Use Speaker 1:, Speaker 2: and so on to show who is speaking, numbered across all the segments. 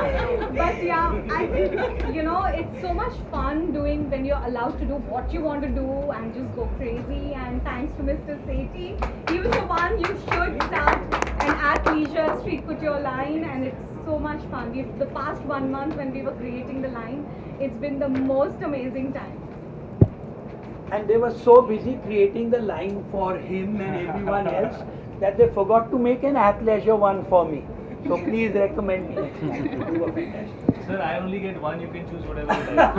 Speaker 1: But yeah, I think, it's so much fun doing when you're allowed to do what you want to do and just go crazy. And thanks to Mr. Sethi, he was the one you should start an athleisure street couture line, and it's so much fun. The past 1 month when we were creating the line, it's been the most amazing time.
Speaker 2: And they were so busy creating the line for him and everyone else that they forgot to make an athleisure one for me. So please recommend me next time. You were fantastic.
Speaker 3: Sir, I only get one. You can choose whatever you like.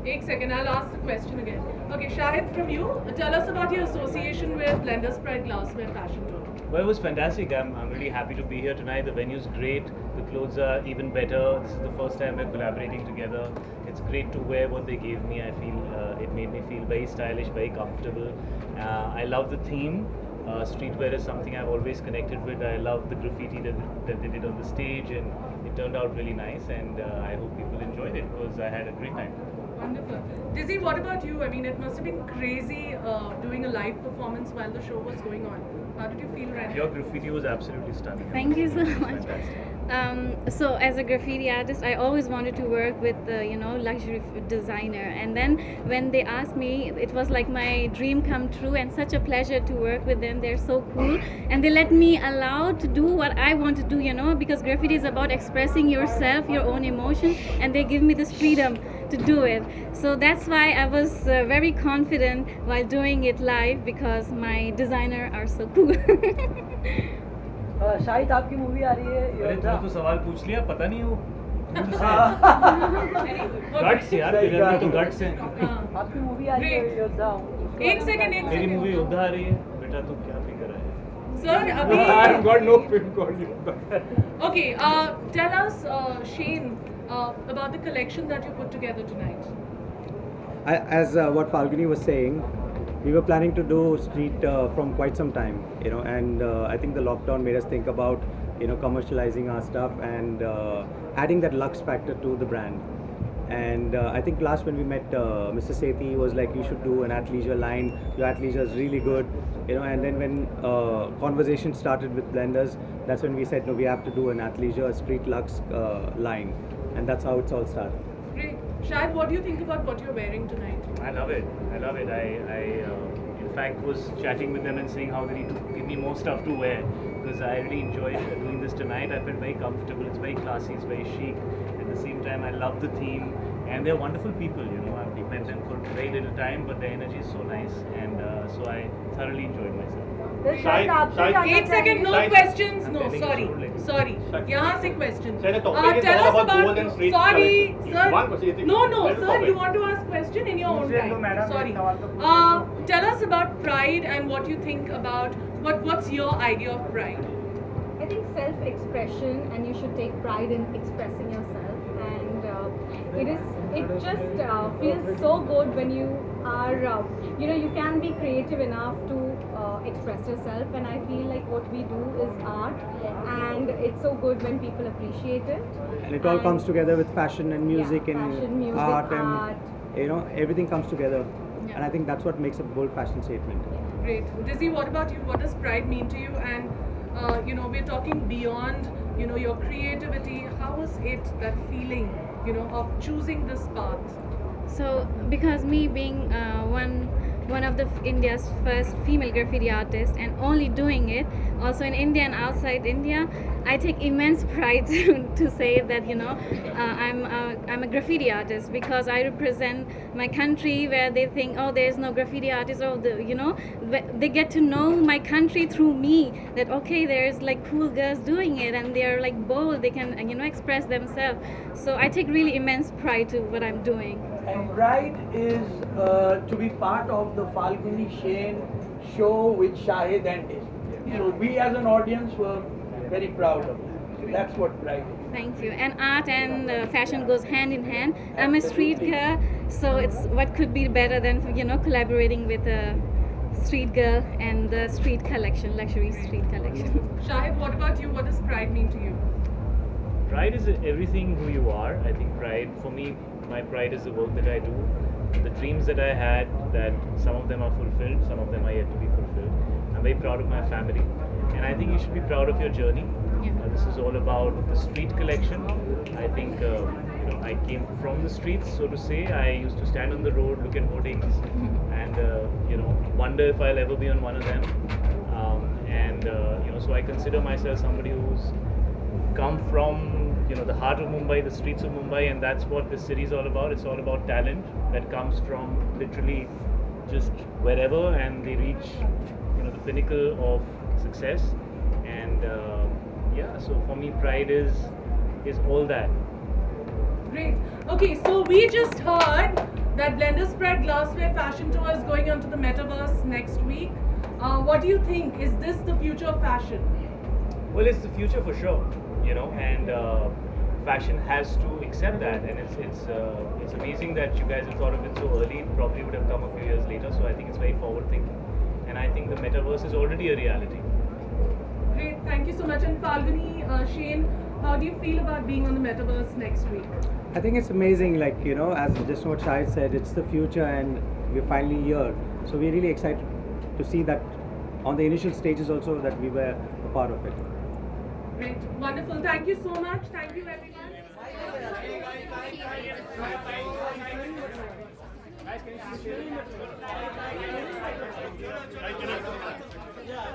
Speaker 4: One second, I'll ask the question again. Okay, Shahid, from you, tell us about your association with Blenders Pride Glassware Fashion Tour.
Speaker 3: Well, it was fantastic. I'm really happy to be here tonight. The venue's great. The clothes are even better. This is the first time we're collaborating together. It's great to wear what they gave me. I feel it made me feel very stylish, very comfortable. I love the theme. Streetwear is something I've always connected with. I love the graffiti that they did on the stage, and it turned out really nice. And I hope people enjoyed it because I had a great time.
Speaker 4: Wonderful. Dizzy, what about you? I mean, it must have been crazy doing a live performance while the show was going on. How did you feel right now?
Speaker 3: Your graffiti was absolutely stunning.
Speaker 5: Thank you so
Speaker 3: It was
Speaker 5: much.
Speaker 3: fantastic.
Speaker 5: So as a graffiti artist, I always wanted to work with luxury designer, and then when they asked me, it was like my dream come true, and such a pleasure to work with them. They're so cool, and they let me allow to do what I want to do, because graffiti is about expressing yourself, your own emotion, and they give me this freedom to do it. So that's why I was very confident while doing it live, because my designer are so cool.
Speaker 2: Shahid आपकी movie आ रही है
Speaker 3: अरे
Speaker 2: योद्धा।
Speaker 3: तूने तो सवाल पूछ लिया, पता नहीं वो
Speaker 4: Okay.
Speaker 3: गट्स यार, तेरे अंदर तो गट्स हैं।
Speaker 2: आपकी मूवी आ रही है योद्धा।
Speaker 4: एक सेकंड
Speaker 3: मेरी मूवी योद्धा आ रही है, बेटा तू क्या फिक्र है?
Speaker 4: सर अभी
Speaker 6: I've got no film called Yoga.
Speaker 4: Okay, tell us, Shane, about the collection that you put together tonight.
Speaker 6: As what Falguni was saying, we were planning to do street from quite some time, and I think the lockdown made us think about, commercializing our stuff and adding that lux factor to the brand. And I think last when we met Mr. Sethi, he was like, you should do an athleisure line. Your athleisure is really good, and then when conversation started with Blenders, that's when we said, no, we have to do an athleisure street lux line, and that's how it's all started.
Speaker 4: Great. Shahid, what do you think about what you're wearing tonight?
Speaker 3: I love it. I love it. I in fact was chatting with them and saying how they need to give me more stuff to wear, because I really enjoyed doing this tonight. I felt very comfortable. It's very classy. It's very chic. At the same time, I love the theme, and they're wonderful people. I've met them for very little time, but their energy is so nice, and so I thoroughly enjoyed myself.
Speaker 2: Shahid आपसे जानना
Speaker 4: एक second, no
Speaker 6: Shahid.
Speaker 4: questions. No,
Speaker 3: I'm
Speaker 4: sorry,
Speaker 3: telling you,
Speaker 4: sorry.
Speaker 6: Shahid.
Speaker 4: यहाँ से question.
Speaker 6: Shahid, the topic is
Speaker 4: Tell
Speaker 6: all
Speaker 4: us
Speaker 6: about gold and
Speaker 4: about.
Speaker 6: street
Speaker 4: Sorry,
Speaker 6: collection.
Speaker 4: sir.
Speaker 6: One question,
Speaker 4: No, no,
Speaker 6: let it
Speaker 4: sir.
Speaker 6: topic.
Speaker 4: You want to ask question in your own time. Sorry. Tell us about Pride and what you think about what's your idea of Pride.
Speaker 1: I think self-expression, and you should take pride in expressing yourself, and it just feels so good when you are you can be creative enough to express yourself, and I feel like what we do is art, and it's so good when people appreciate it.
Speaker 6: And it all comes together with fashion and music
Speaker 1: Yeah,
Speaker 6: and
Speaker 1: fashion, music,
Speaker 6: art, and
Speaker 1: art.
Speaker 6: everything comes together.
Speaker 5: Yeah.
Speaker 6: And I think that's what makes a bold fashion statement.
Speaker 4: Great. Dizzy, what about you? What does Pride mean to you? And we're talking beyond your creativity. How was it, that feeling of choosing this path?
Speaker 5: So, because me being one of the India's first female graffiti artists, and only doing it also in India and outside India, I take immense pride to say that I'm a graffiti artist, because I represent my country, where they think, oh, there's no graffiti artist, or they get to know my country through me, that okay, there's like cool girls doing it, and they're like bold, they can express themselves. So I take really immense pride to what I'm doing.
Speaker 2: And pride is to be part of the Falguni Shane show with Shahid and his. So we as an audience were very proud of that. That's what pride is.
Speaker 5: Thank you. And art and fashion goes hand in hand. I'm a street girl, so it's what could be better than collaborating with a street girl and the street collection, luxury street collection.
Speaker 4: Shahid, what about you? What does Pride mean to you?
Speaker 3: Pride is everything who you are. I think pride, for me, my pride is the work that I do. The dreams that I had, that some of them are fulfilled, some of them are yet to be fulfilled. I'm very proud of my family, and I think you should be proud of your journey.
Speaker 5: Yeah.
Speaker 3: This is all about the street collection. I think I came from the streets, so to say. I used to stand on the road, look at hoardings, and wonder if I'll ever be on one of them. So I consider myself somebody who's come from the heart of Mumbai, the streets of Mumbai, and that's what this city is all about. It's all about talent that comes from literally just wherever, and they reach the pinnacle of success. And so for me, pride is all that.
Speaker 4: Great. Okay, so we just heard that Blenders Pride Glassware Fashion Tour is going on to the Metaverse next week. What do you think? Is this the future of fashion?
Speaker 3: Well, it's the future for sure, and fashion has to accept that, and it's amazing that you guys have thought of it so early. It probably would have come a few years later, so I think it's very forward thinking, and I think the Metaverse is already a reality.
Speaker 4: Great, thank you so much. And Falguni, Shane, how do you feel about being on the Metaverse next week?
Speaker 6: I think it's amazing, as just what Shahid said, it's the future and we're finally here. So we're really excited to see that on the initial stages also that we were a part of it.
Speaker 4: Great, wonderful. Thank you so much. Thank you, everyone.
Speaker 7: Yeah,